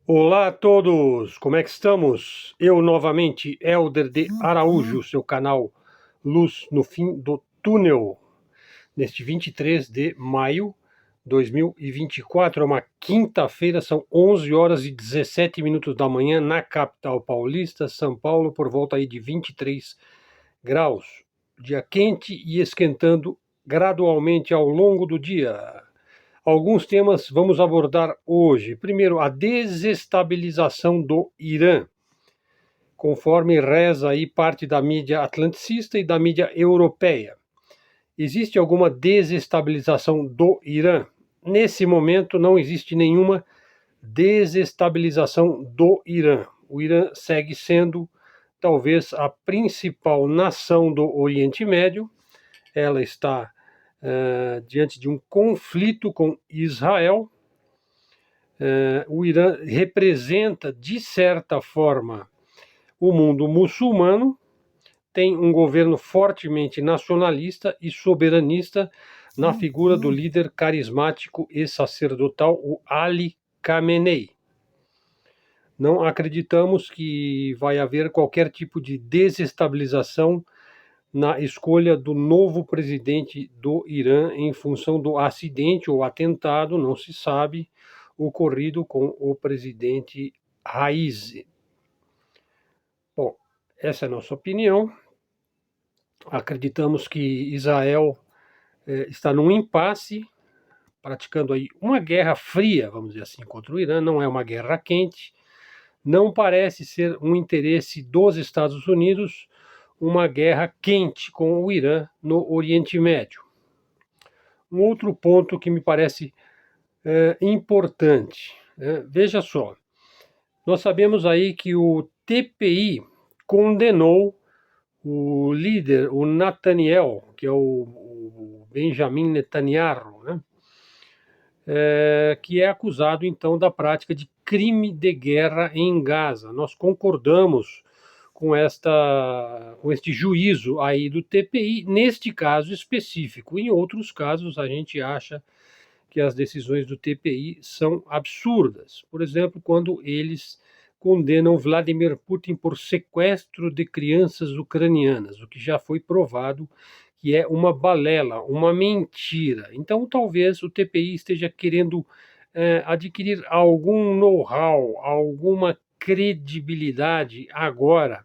Olá a todos, como é que estamos? Eu novamente, Helder de Araújo, seu canal Luz no Fim do Túnel, neste 23 de maio de 2024, é uma quinta-feira, são 11 horas e 17 minutos da manhã na capital paulista, São Paulo, por volta aí de 23 graus. Dia quente e esquentando gradualmente ao longo do dia. Alguns temas vamos abordar hoje. Primeiro, a desestabilização do Irã, conforme reza aí parte da mídia atlanticista e da mídia europeia. Existe alguma desestabilização do Irã? Nesse momento não existe nenhuma desestabilização do Irã. O Irã segue sendo talvez a principal nação do Oriente Médio. Ela está diante de um conflito com Israel. O Irã representa, de certa forma, o mundo muçulmano, tem um governo fortemente nacionalista e soberanista na figura do líder carismático e sacerdotal, o Ali Khamenei. Não acreditamos que vai haver qualquer tipo de desestabilização na escolha do novo presidente do Irã em função do acidente ou atentado, não se sabe, ocorrido com o presidente Raisi. Bom, essa é a nossa opinião. Acreditamos que Israel está num impasse, praticando aí uma guerra fria, vamos dizer assim, contra o Irã, não é uma guerra quente. Não parece ser um interesse dos Estados Unidos uma guerra quente com o Irã no Oriente Médio. Um outro ponto que me parece importante, veja só, nós sabemos aí que o TPI condenou o líder, o Netanyahu, que é o Benjamin Netanyahu, né? Que é acusado então da prática de crime de guerra em Gaza. Nós concordamos com este juízo aí do TPI, neste caso específico. Em outros casos, a gente acha que as decisões do TPI são absurdas. Por exemplo, quando eles condenam Vladimir Putin por sequestro de crianças ucranianas, o que já foi provado que é uma balela, uma mentira. Então, talvez o TPI esteja querendo adquirir algum know-how, alguma credibilidade agora,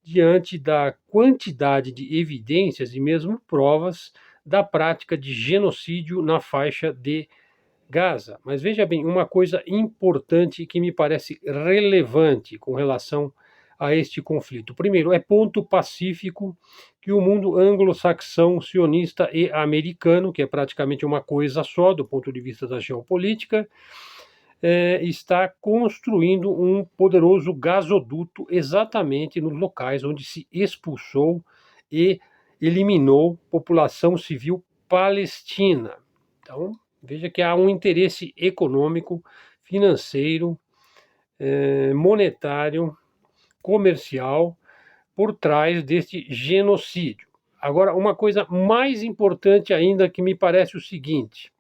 diante da quantidade de evidências e mesmo provas da prática de genocídio na faixa de Gaza. Mas veja bem, uma coisa importante que me parece relevante com relação a este conflito. Primeiro, é ponto pacífico que o mundo anglo-saxão, sionista e americano, que é praticamente uma coisa só do ponto de vista da geopolítica, está construindo um poderoso gasoduto exatamente nos locais onde se expulsou e eliminou população civil palestina. Então, veja que há um interesse econômico, financeiro, monetário, comercial por trás deste genocídio. Agora, uma coisa mais importante ainda que me parece o seguinte: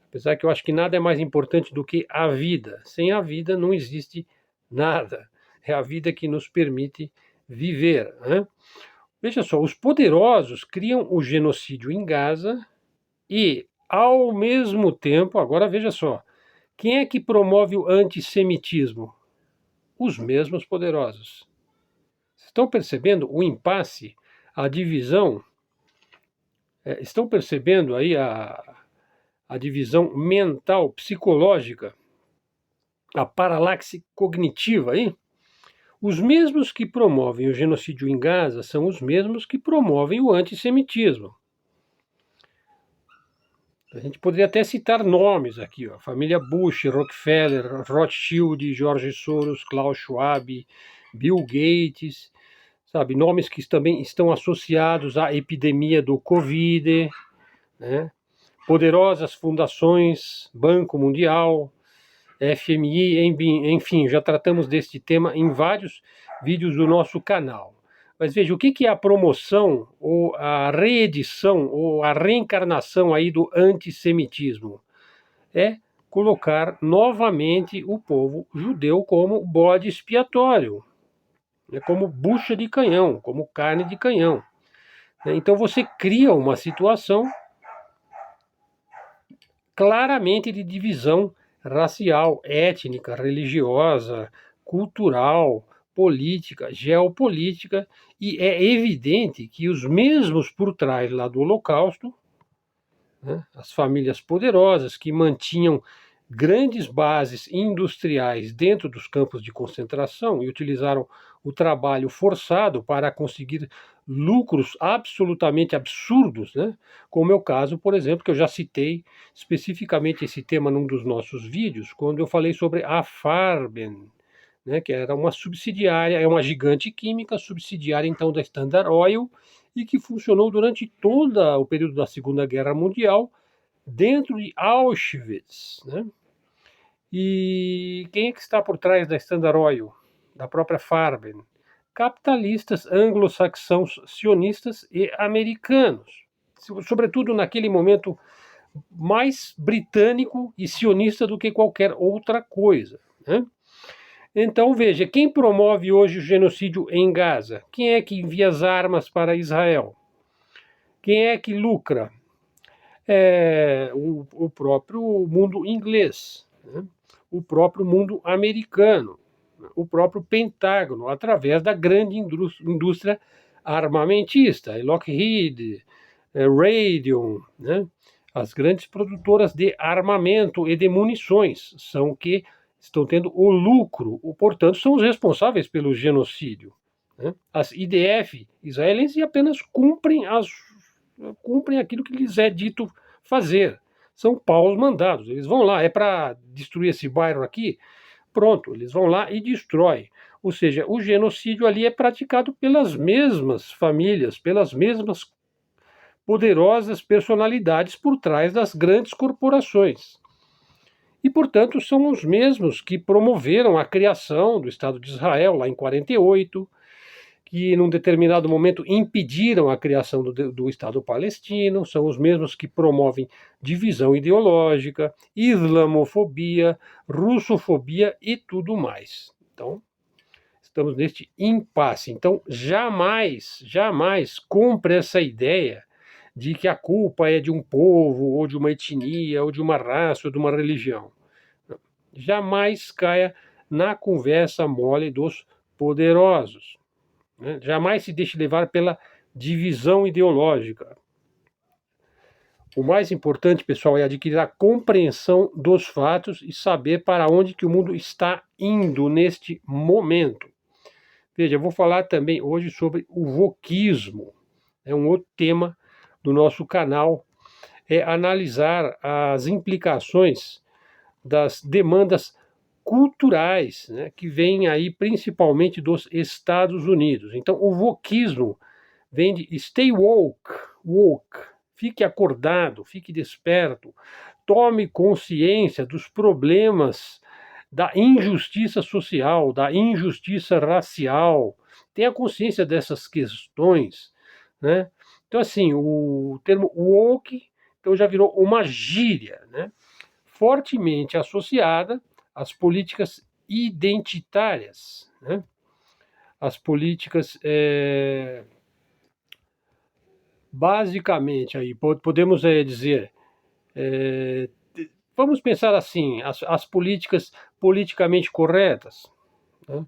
apesar que eu acho que nada é mais importante do que a vida. Sem a vida não existe nada. É a vida que nos permite viver, né? Veja só, os poderosos criam o genocídio em Gaza e, ao mesmo tempo, agora veja só, quem é que promove o antissemitismo? Os mesmos poderosos. Estão percebendo o impasse, a divisão? Estão percebendo aí a divisão mental, psicológica, a paralaxe cognitiva aí? Os mesmos que promovem o genocídio em Gaza são os mesmos que promovem o antissemitismo. A gente poderia até citar nomes aqui, ó, família Bush, Rockefeller, Rothschild, George Soros, Klaus Schwab, Bill Gates, sabe, nomes que também estão associados à epidemia do Covid, né? Poderosas fundações, Banco Mundial, FMI, enfim, já tratamos deste tema em vários vídeos do nosso canal. Mas veja, o que é a promoção, ou a reedição, ou a reencarnação aí do antissemitismo? É colocar novamente o povo judeu como bode expiatório, né, como bucha de canhão, como carne de canhão. Então você cria uma situação claramente de divisão racial, étnica, religiosa, cultural, política, geopolítica, e é evidente que os mesmos por trás lá do Holocausto, né, as famílias poderosas que mantinham grandes bases industriais dentro dos campos de concentração e utilizaram o trabalho forçado para conseguir lucros absolutamente absurdos, né? Como é o caso, por exemplo, que eu já citei especificamente esse tema num dos nossos vídeos, quando eu falei sobre a Farben, né, que era uma subsidiária, é uma gigante química, subsidiária então da Standard Oil, e que funcionou durante todo o período da Segunda Guerra Mundial, dentro de Auschwitz, né? E quem é que está por trás da Standard Oil, da própria Farben? Capitalistas anglo-saxãos, sionistas e americanos, sobretudo naquele momento mais britânico e sionista do que qualquer outra coisa, né? Então veja, quem promove hoje o genocídio em Gaza? Quem é que envia as armas para Israel? Quem é que lucra? O próprio mundo inglês, né? O próprio mundo americano, o próprio Pentágono, através da grande indústria armamentista, Lockheed, Raytheon, né? As grandes produtoras de armamento e de munições são que estão tendo o lucro, portanto, são os responsáveis pelo genocídio, né? As IDF israelenses apenas cumprem aquilo que lhes é dito fazer. São paus mandados. Eles vão lá, é para destruir esse bairro aqui, pronto, eles vão lá e destroem. Ou seja, o genocídio ali é praticado pelas mesmas famílias, pelas mesmas poderosas personalidades por trás das grandes corporações. E, portanto, são os mesmos que promoveram a criação do Estado de Israel lá em 48, que num determinado momento impediram a criação do Estado palestino, são os mesmos que promovem divisão ideológica, islamofobia, russofobia e tudo mais. Então, estamos neste impasse. Então, jamais, jamais compre essa ideia de que a culpa é de um povo, ou de uma etnia, ou de uma raça, ou de uma religião. Jamais caia na conversa mole dos poderosos. Né? Jamais se deixe levar pela divisão ideológica. O mais importante, pessoal, é adquirir a compreensão dos fatos e saber para onde que o mundo está indo neste momento. Veja, eu vou falar também hoje sobre o wokismo. É um outro tema do nosso canal, é analisar as implicações das demandas culturais, né, que vêm aí principalmente dos Estados Unidos. Então, o wokismo vem de stay woke, fique acordado, fique desperto, tome consciência dos problemas da injustiça social, da injustiça racial, tenha consciência dessas questões, né? Então, assim, o termo woke então, já virou uma gíria, né? Fortemente associada às políticas identitárias, né? As políticas, basicamente, aí podemos dizer, vamos pensar assim, as políticas politicamente corretas, né?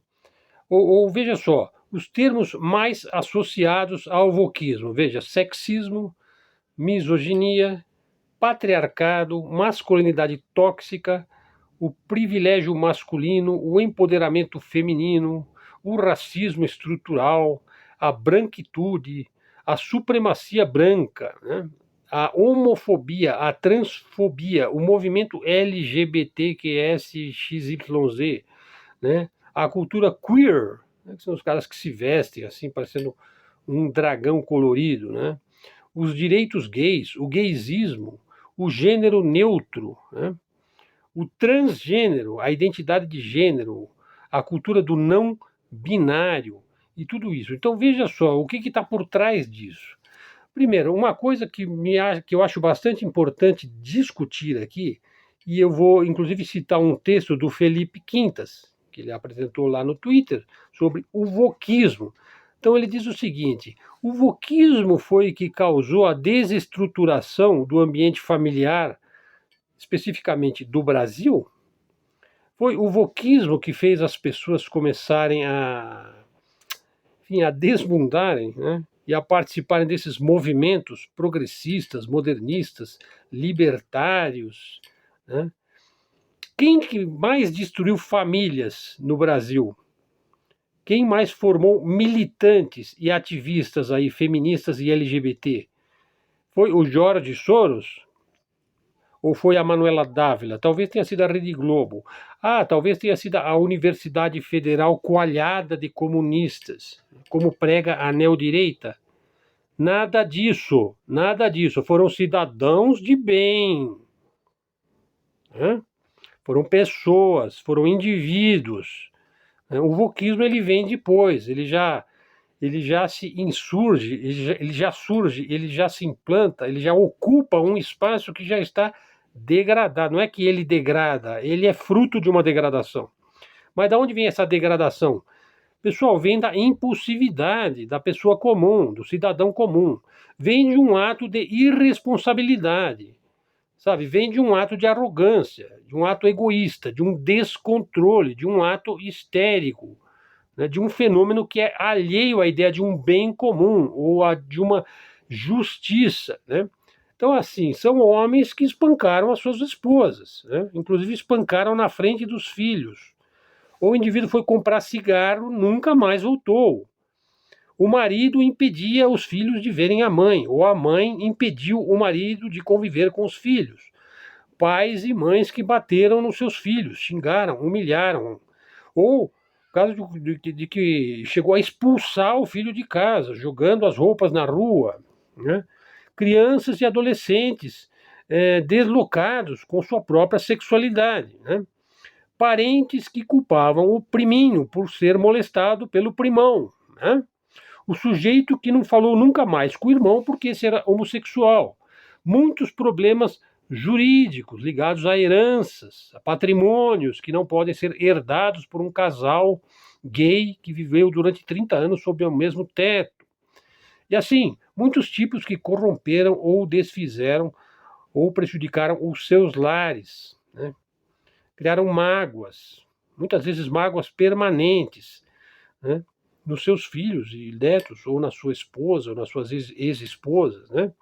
Ou veja só, os termos mais associados ao wokismo, veja, sexismo, misoginia, patriarcado, masculinidade tóxica, o privilégio masculino, o empoderamento feminino, o racismo estrutural, a branquitude, a supremacia branca, né? A homofobia, a transfobia, o movimento LGBTQSXYZ, né? A cultura queer, né? Que são os caras que se vestem assim, parecendo um dragão colorido, né? Os direitos gays, o gaysismo, o gênero neutro, né? O transgênero, a identidade de gênero, a cultura do não binário e tudo isso. Então veja só, o que está por trás disso? Primeiro, uma coisa que eu acho bastante importante discutir aqui, E eu vou, inclusive, citar um texto do Felipe Quintas, que ele apresentou lá no Twitter, sobre o wokismo. Então ele diz o seguinte: o wokismo foi que causou a desestruturação do ambiente familiar, especificamente do Brasil? Foi o wokismo que fez as pessoas começarem enfim, a desbundarem, né? E a participarem desses movimentos progressistas, modernistas, libertários, né? Quem que mais destruiu famílias no Brasil? Quem mais formou militantes e ativistas aí, feministas e LGBT? Foi o Jorge Soros? Ou foi a Manuela Dávila? Talvez tenha sido a Rede Globo. Ah, talvez tenha sido a Universidade Federal coalhada de comunistas, como prega a neodireita. Nada disso, nada disso. Foram cidadãos de bem. Né? Foram pessoas, foram indivíduos. O wokismo ele vem depois, ele já se insurge, ele já surge, ele já se implanta, ele já ocupa um espaço que já está degradado. Não é que ele degrada, ele é fruto de uma degradação. Mas da onde vem essa degradação? Pessoal, vem da impulsividade da pessoa comum, do cidadão comum. Vem de um ato de irresponsabilidade, sabe? Vem de um ato de arrogância, de um ato egoísta, de um descontrole, de um ato histérico, né? De um fenômeno que é alheio à ideia de um bem comum ou de uma justiça, né? Então, assim, são homens que espancaram as suas esposas, né? Inclusive espancaram na frente dos filhos. Ou o indivíduo foi comprar cigarro, nunca mais voltou. O marido impedia os filhos de verem a mãe, ou a mãe impediu o marido de conviver com os filhos. Pais e mães que bateram nos seus filhos, xingaram, humilharam. Ou o caso de que chegou a expulsar o filho de casa, jogando as roupas na rua. Né? Crianças e adolescentes deslocados com sua própria sexualidade. Né? Parentes que culpavam o priminho por ser molestado pelo primão. Né? O sujeito que não falou nunca mais com o irmão porque esse era homossexual. Muitos problemas jurídicos ligados a heranças, a patrimônios que não podem ser herdados por um casal gay que viveu durante 30 anos sob o mesmo teto. E assim, muitos tipos que corromperam ou desfizeram ou prejudicaram os seus lares. Né? Criaram mágoas, muitas vezes mágoas permanentes, né? Nos seus filhos e netos, ou na sua esposa, ou nas suas ex-esposas, né?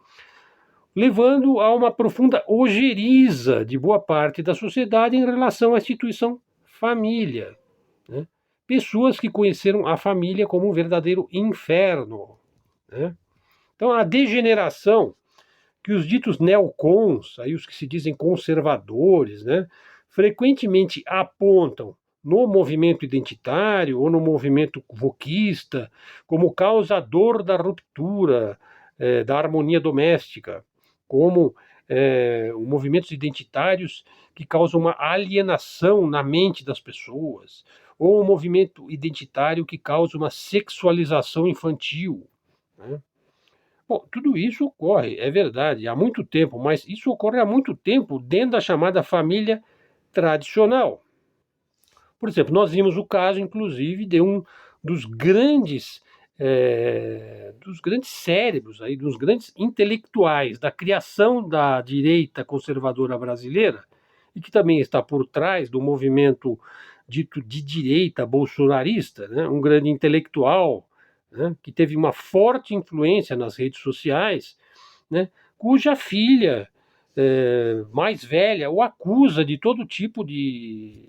Levando a uma profunda ojeriza de boa parte da sociedade em relação à instituição família. Né? Pessoas que conheceram a família como um verdadeiro inferno. Né? Então, a degeneração que os ditos neocons, aí os que se dizem conservadores, né, frequentemente apontam no movimento identitário ou no movimento wokista como causador da ruptura da harmonia doméstica, como movimentos identitários que causam uma alienação na mente das pessoas, ou um movimento identitário que causa uma sexualização infantil. Né? Bom, tudo isso ocorre, é verdade, há muito tempo, mas isso ocorre há muito tempo dentro da chamada família tradicional. Por exemplo, nós vimos o caso, inclusive, de um dos grandes cérebros, aí, dos grandes intelectuais da criação da direita conservadora brasileira, e que também está por trás do movimento dito de direita bolsonarista, né? Um grande intelectual, né? Que teve uma forte influência nas redes sociais, né? Cuja filha mais velha o acusa de todo tipo de,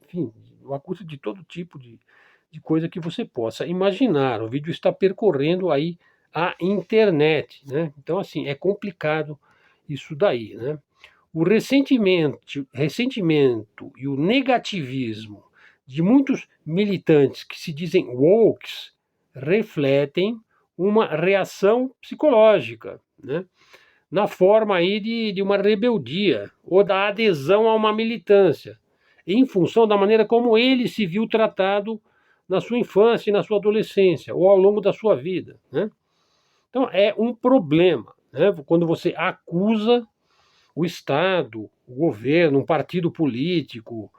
enfim, o acusa de todo tipo de coisa que você possa imaginar. O vídeo está percorrendo aí a internet, né? Então, assim, é complicado isso daí, né? O ressentimento e o negativismo de muitos militantes que se dizem wokes refletem uma reação psicológica, né? Na forma aí de uma rebeldia ou da adesão a uma militância, em função da maneira como ele se viu tratado na sua infância e na sua adolescência ou ao longo da sua vida. Né? Então é um problema, né? Quando você acusa o Estado, o governo, um partido político,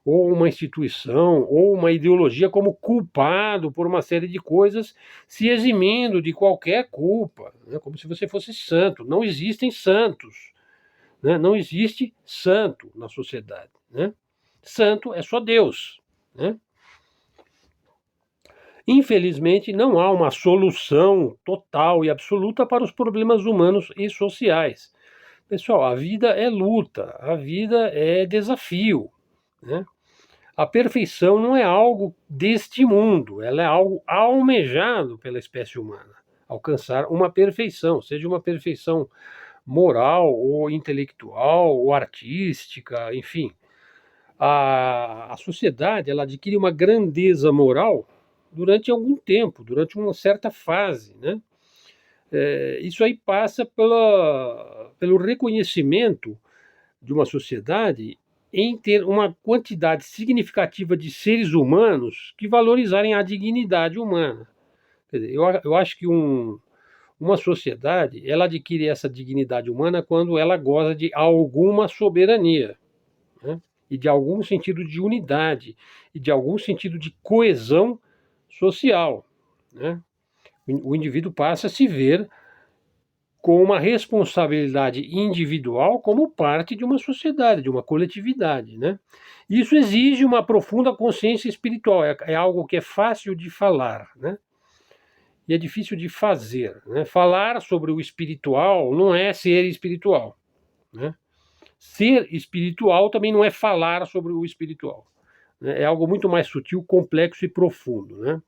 ou uma instituição, ou uma ideologia como culpado por uma série de coisas, se eximindo de qualquer culpa, né? Como se você fosse santo. Não existem santos, né? Não existe santo na sociedade, né? Santo é só Deus, né? Infelizmente, não há uma solução total e absoluta para os problemas humanos e sociais. Pessoal, a vida é luta, a vida é desafio, né? A perfeição não é algo deste mundo, ela é algo almejado pela espécie humana. Alcançar uma perfeição, seja uma perfeição moral ou intelectual ou artística, enfim. A sociedade ela adquire uma grandeza moral durante algum tempo, durante uma certa fase, né? Isso aí passa pelo reconhecimento de uma sociedade em ter uma quantidade significativa de seres humanos que valorizarem a dignidade humana. Quer dizer, eu acho que uma sociedade ela adquire essa dignidade humana quando ela goza de alguma soberania, né? E de algum sentido de unidade, e de algum sentido de coesão social, né? O indivíduo passa a se ver com uma responsabilidade individual como parte de uma sociedade, de uma coletividade, né? Isso exige uma profunda consciência espiritual, é algo que é fácil de falar, né? E é difícil de fazer, né? Falar sobre o espiritual não é ser espiritual, né? Ser espiritual também não é falar sobre o espiritual, né? É algo muito mais sutil, complexo e profundo, né?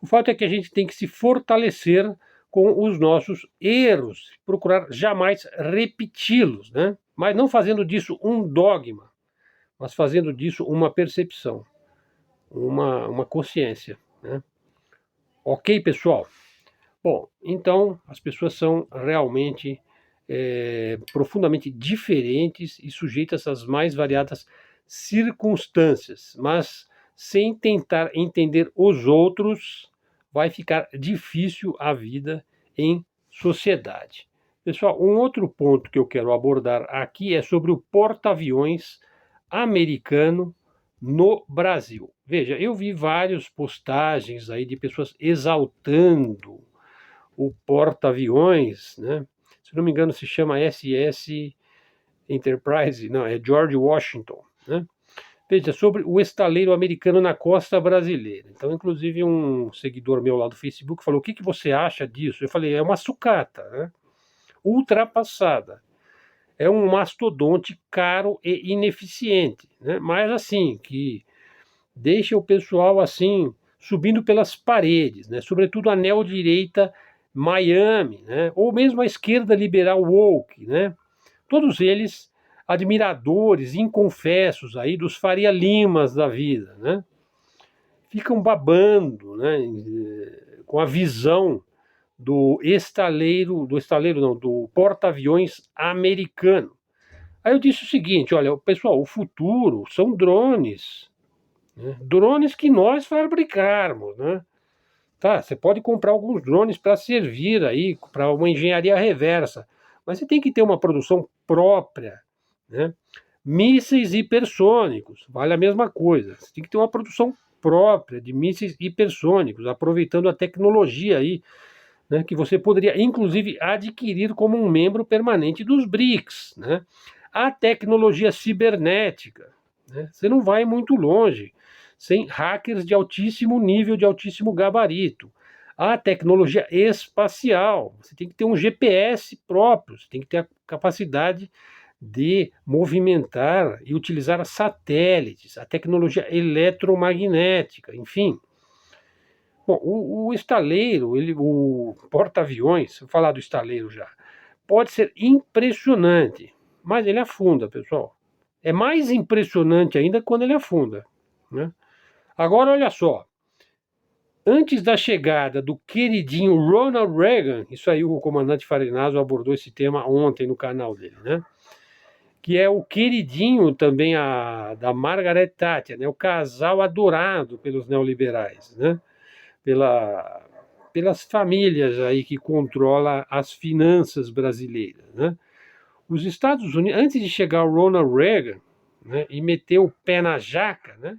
O fato é que a gente tem que se fortalecer com os nossos erros, procurar jamais repeti-los, né? Mas não fazendo disso um dogma, mas fazendo disso uma percepção, uma consciência, né? Ok, pessoal? Bom, então as pessoas são realmente profundamente diferentes e sujeitas às mais variadas circunstâncias, mas sem tentar entender os outros, vai ficar difícil a vida em sociedade. Pessoal, um outro ponto que eu quero abordar aqui é sobre o porta-aviões americano no Brasil. Veja, eu vi várias postagens aí de pessoas exaltando o porta-aviões, né? Se não me engano se chama SS Enterprise, não, é George Washington, né? Veja, sobre o estaleiro americano na costa brasileira. Então, inclusive, um seguidor meu lá do Facebook falou: o que você acha disso? Eu falei: é uma sucata, né? Ultrapassada. É um mastodonte caro e ineficiente, né? Mas assim, que deixa o pessoal assim subindo pelas paredes, né? Sobretudo a neodireita Miami, né? Ou mesmo a esquerda liberal woke, né? Todos eles admiradores, inconfessos aí dos Faria Limas da vida, né? Ficam babando, né? Com a visão do estaleiro não, do porta-aviões americano. Aí eu disse o seguinte: olha, pessoal, o futuro são drones, né? Drones que nós fabricarmos, né? Tá, você pode comprar alguns drones para servir aí para uma engenharia reversa, mas você tem que ter uma produção própria, né? Mísseis hipersônicos, vale a mesma coisa. Você tem que ter uma produção própria de mísseis hipersônicos, aproveitando a tecnologia aí, né, que você poderia inclusive adquirir como um membro permanente dos BRICS, né? A tecnologia cibernética, né? Você não vai muito longe sem hackers de altíssimo nível, de altíssimo gabarito. A tecnologia espacial, você tem que ter um GPS próprio, você tem que ter a capacidade de movimentar e utilizar satélites, a tecnologia eletromagnética, enfim. Bom, o estaleiro, o porta-aviões, vou falar do estaleiro já, pode ser impressionante, mas ele afunda, pessoal. É mais impressionante ainda quando ele afunda, né? Agora, olha só. Antes da chegada do queridinho Ronald Reagan, isso aí o comandante Farinazo abordou esse tema ontem no canal dele, né? Que é o queridinho também da Margaret Thatcher, né? O casal adorado pelos neoliberais, né? Pelas famílias aí que controlam as finanças brasileiras, né? Os Estados Unidos, antes de chegar o Ronald Reagan, né, e meter o pé na jaca, né,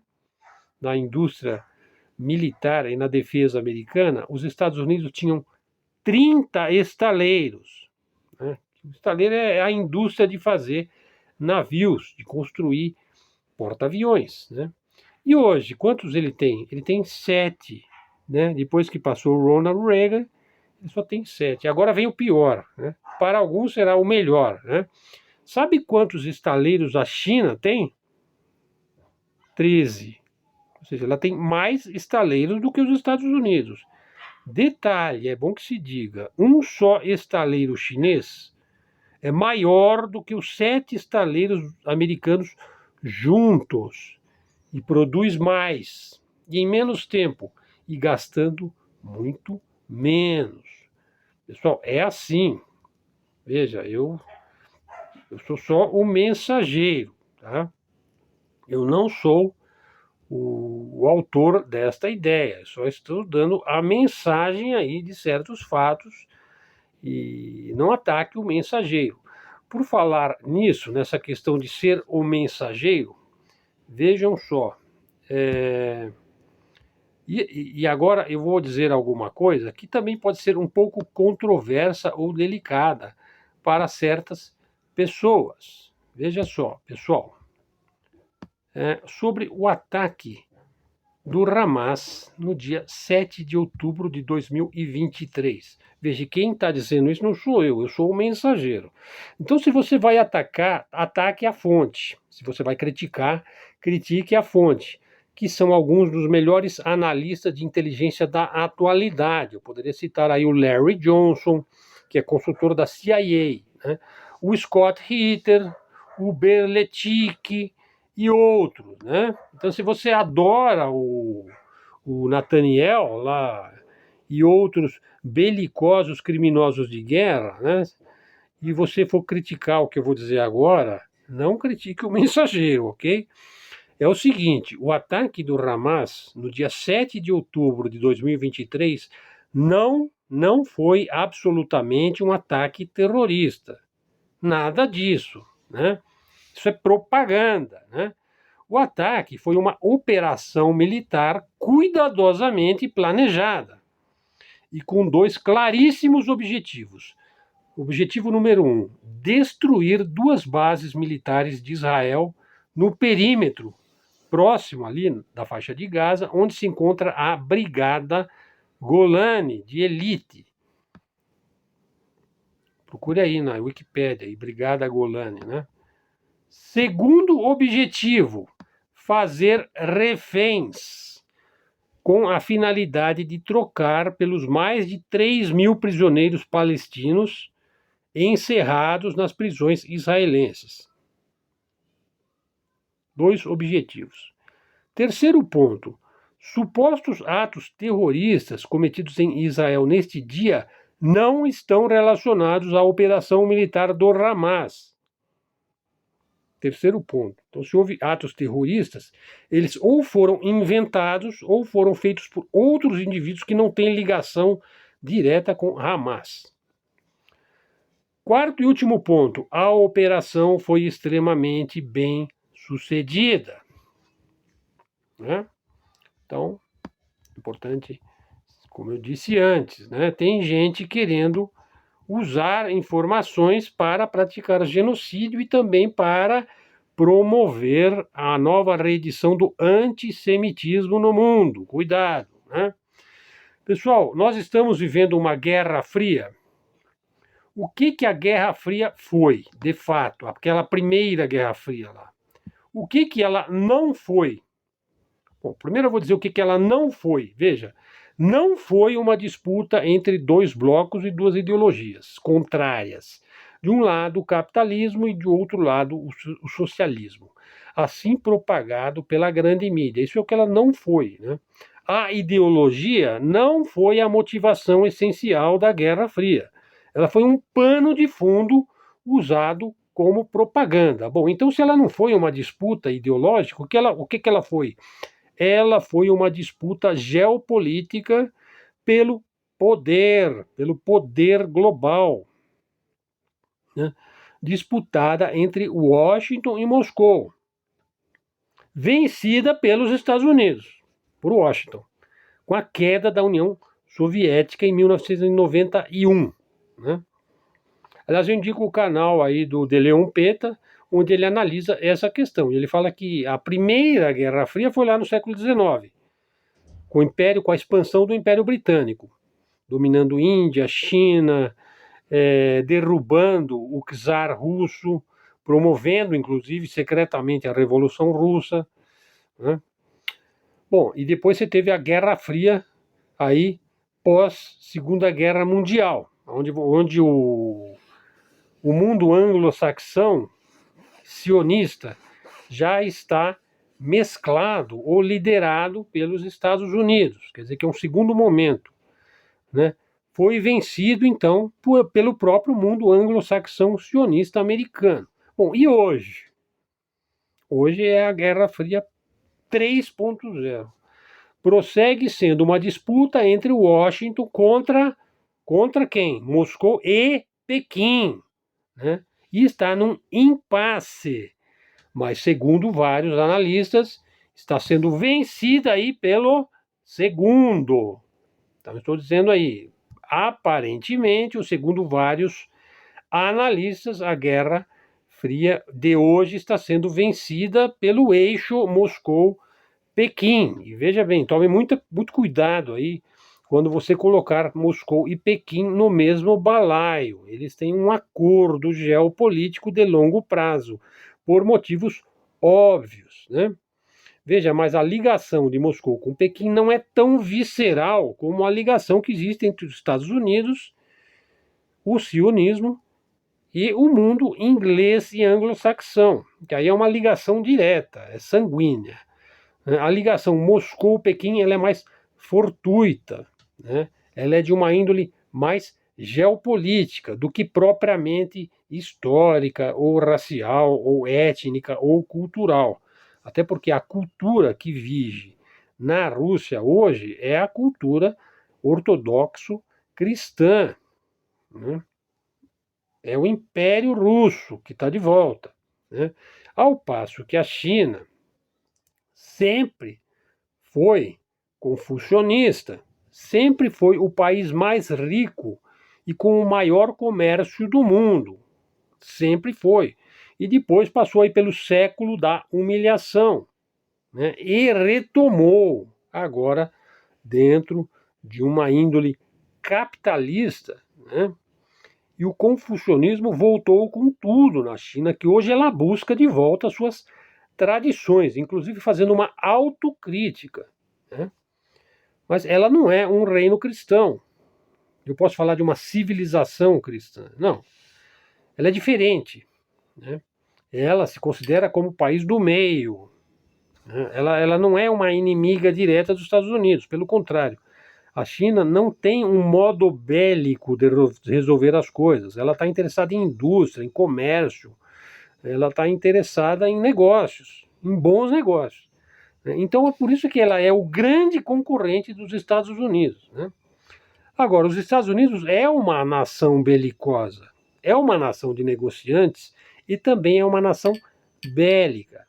na indústria militar e na defesa americana, os Estados Unidos tinham 30 estaleiros. Né? O estaleiro é a indústria de fazer navios, de construir porta-aviões. Né? E hoje, quantos ele tem? Ele tem 7. Né? Depois que passou o Ronald Reagan, ele só tem 7. Agora vem o pior. Né? Para alguns será o melhor. Né? Sabe quantos estaleiros a China tem? 13. Ou seja, ela tem mais estaleiros do que os Estados Unidos. Detalhe, é bom que se diga, um só estaleiro chinês é maior do que os 7 estaleiros americanos juntos e produz mais e em menos tempo e gastando muito menos. Pessoal, é assim. Veja, eu sou só o mensageiro, tá? Eu não sou o autor desta ideia, só estou dando a mensagem aí de certos fatos e não ataque o mensageiro. Por falar nisso, nessa questão de ser o mensageiro, vejam só, e agora eu vou dizer alguma coisa que também pode ser um pouco controversa ou delicada para certas pessoas. Veja só, pessoal, sobre o ataque do Hamas no dia 7 de outubro de 2023. Veja, quem está dizendo isso não sou eu sou o mensageiro. Então, se você vai atacar, ataque a fonte. Se você vai criticar, critique a fonte, que são alguns dos melhores analistas de inteligência da atualidade. Eu poderia citar aí o Larry Johnson, que é consultor da CIA, né? O Scott Ritter, o Berletic, e outros, né? Então, se você adora o Nathaniel lá e outros belicosos criminosos de guerra, né? E você for criticar o que eu vou dizer agora, não critique o mensageiro, ok? É o seguinte, o ataque do Hamas no dia 7 de outubro de 2023 não foi absolutamente um ataque terrorista. Nada disso, né? Isso é propaganda, né? O ataque foi uma operação militar cuidadosamente planejada e com 2 claríssimos objetivos. Objetivo número 1, destruir 2 bases militares de Israel no perímetro próximo ali da faixa de Gaza, onde se encontra a Brigada Golani de elite. Procure aí na Wikipédia, Brigada Golani, né? Segundo objetivo, fazer reféns, com a finalidade de trocar pelos mais de 3.000 prisioneiros palestinos encerrados nas prisões israelenses. 2 objetivos. Terceiro ponto, supostos atos terroristas cometidos em Israel neste dia não estão relacionados à operação militar do Hamas. Terceiro ponto. Então, se houve atos terroristas, eles ou foram inventados ou foram feitos por outros indivíduos que não têm ligação direta com Hamas. Quarto e último ponto. A operação foi extremamente bem sucedida. Né? Então, importante, como eu disse antes, né? Tem gente querendo usar informações para praticar genocídio e também para promover a nova reedição do antissemitismo no mundo. Cuidado, né? Pessoal, nós estamos vivendo uma guerra fria. O que a Guerra Fria foi, de fato, aquela primeira Guerra Fria lá? O que ela não foi? Bom, primeiro eu vou dizer o que ela não foi. Veja, não foi uma disputa entre 2 blocos e 2 ideologias contrárias. De um lado o capitalismo e de outro lado o socialismo, assim propagado pela grande mídia. Isso é o que ela não foi, né? A ideologia não foi a motivação essencial da Guerra Fria. Ela foi um pano de fundo usado como propaganda. Bom, então se ela não foi uma disputa ideológica, o que ela foi? Ela foi uma disputa geopolítica pelo poder global. Né? disputada entre Washington e Moscou, vencida pelos Estados Unidos, por Washington, com a queda da União Soviética em 1991. Né? Aliás, eu indico o canal aí do De Leon Peta, onde ele analisa essa questão. Ele fala que a primeira Guerra Fria foi lá no século XIX, com o Império, com a expansão do Império Britânico, dominando Índia, China, derrubando o czar russo, promovendo, inclusive, secretamente a Revolução Russa. Né? Bom, e depois você teve a Guerra Fria, aí pós Segunda Guerra Mundial, onde o mundo anglo-saxão sionista já está mesclado ou liderado pelos Estados Unidos, quer dizer que é um segundo momento, né? Foi vencido, então, pelo próprio mundo anglo-saxão sionista americano. Bom, e hoje? Hoje é a Guerra Fria 3.0. Prossegue sendo uma disputa entre Washington contra quem? Moscou e Pequim, né? E está num impasse. Mas, segundo vários analistas, está sendo vencida aí pelo segundo. Então, estou dizendo aí, aparentemente, segundo vários analistas, a Guerra Fria de hoje está sendo vencida pelo eixo Moscou-Pequim. E veja bem, tome muito cuidado aí quando você colocar Moscou e Pequim no mesmo balaio. Eles têm um acordo geopolítico de longo prazo, por motivos óbvios, né? Veja, mas a ligação de Moscou com Pequim não é tão visceral como a ligação que existe entre os Estados Unidos, o sionismo e o mundo inglês e anglo-saxão, que aí é uma ligação direta, é sanguínea. A ligação Moscou-Pequim ela é mais fortuita, né? Ela é de uma índole mais geopolítica do que propriamente histórica, ou racial, ou étnica, ou cultural. Até porque a cultura que vige na Rússia hoje é a cultura ortodoxo-cristã. Né? É o Império Russo que está de volta. Né? Ao passo que a China sempre foi confucionista, sempre foi o país mais rico e com o maior comércio do mundo. Sempre foi. E depois passou aí pelo século da humilhação, né? E retomou agora dentro de uma índole capitalista, né? E o confucionismo voltou com tudo na China, que hoje ela busca de volta as suas tradições, inclusive fazendo uma autocrítica, né? Mas ela não é um reino cristão. Eu posso falar de uma civilização cristã. Não. Ela é diferente, né? Ela se considera como país do meio. Né? Ela não é uma inimiga direta dos Estados Unidos, pelo contrário. A China não tem um modo bélico de resolver as coisas. Ela está interessada em indústria, em comércio. Ela está interessada em negócios, em bons negócios. Então é por isso que ela é o grande concorrente dos Estados Unidos. Né? Agora, os Estados Unidos é uma nação belicosa, é uma nação de negociantes e também é uma nação bélica.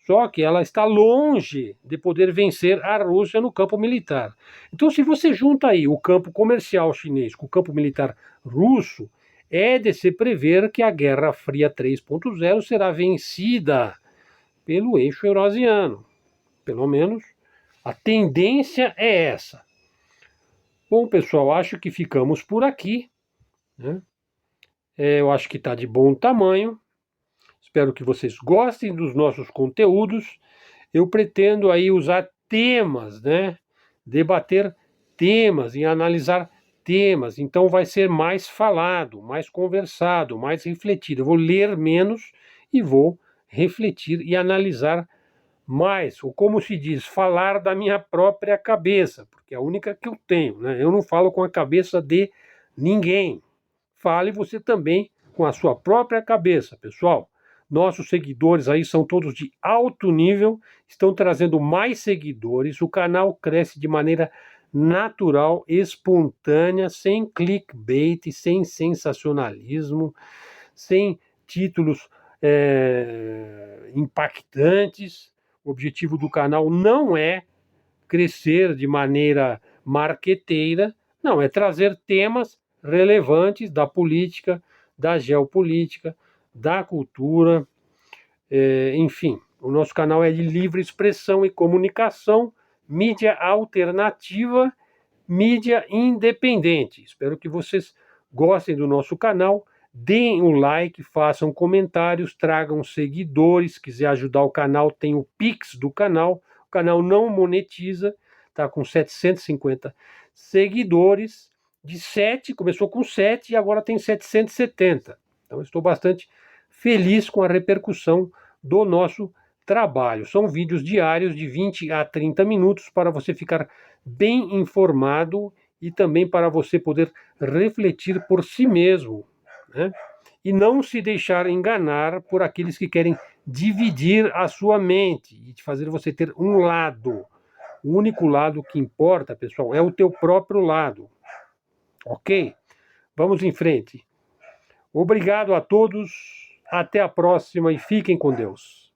Só que ela está longe de poder vencer a Rússia no campo militar. Então, se você junta aí o campo comercial chinês com o campo militar russo, é de se prever que a Guerra Fria 3.0 será vencida pelo eixo eurasiano. Pelo menos a tendência é essa. Bom, pessoal, acho que ficamos por aqui. Né? Eu acho que está de bom tamanho. Espero que vocês gostem dos nossos conteúdos. Eu pretendo aí usar temas, né? Debater temas e analisar temas. Então vai ser mais falado, mais conversado, mais refletido. Eu vou ler menos e vou refletir e analisar mais. Ou como se diz, falar da minha própria cabeça, porque é a única que eu tenho, né? Eu não falo com a cabeça de ninguém. Fale você também com a sua própria cabeça, pessoal. Nossos seguidores aí são todos de alto nível, estão trazendo mais seguidores, o canal cresce de maneira natural, espontânea, sem clickbait, sem sensacionalismo, sem títulos impactantes. O objetivo do canal não é crescer de maneira marqueteira, não, é trazer temas relevantes da política, da geopolítica, da cultura, enfim. O nosso canal é de livre expressão e comunicação, mídia alternativa, mídia independente. Espero que vocês gostem do nosso canal, deem o like, façam comentários, tragam seguidores. Se quiser ajudar o canal, tem o Pix do canal. O canal não monetiza, está com 750 seguidores. Começou com 7 e agora tem 770. Então estou bastante feliz com a repercussão do nosso trabalho. São vídeos diários de 20 a 30 minutos para você ficar bem informado e também para você poder refletir por si mesmo, né? E não se deixar enganar por aqueles que querem dividir a sua mente e te fazer você ter um lado. O único lado que importa, pessoal, é o teu próprio lado. Ok? Vamos em frente. Obrigado a todos, até a próxima e fiquem com Deus.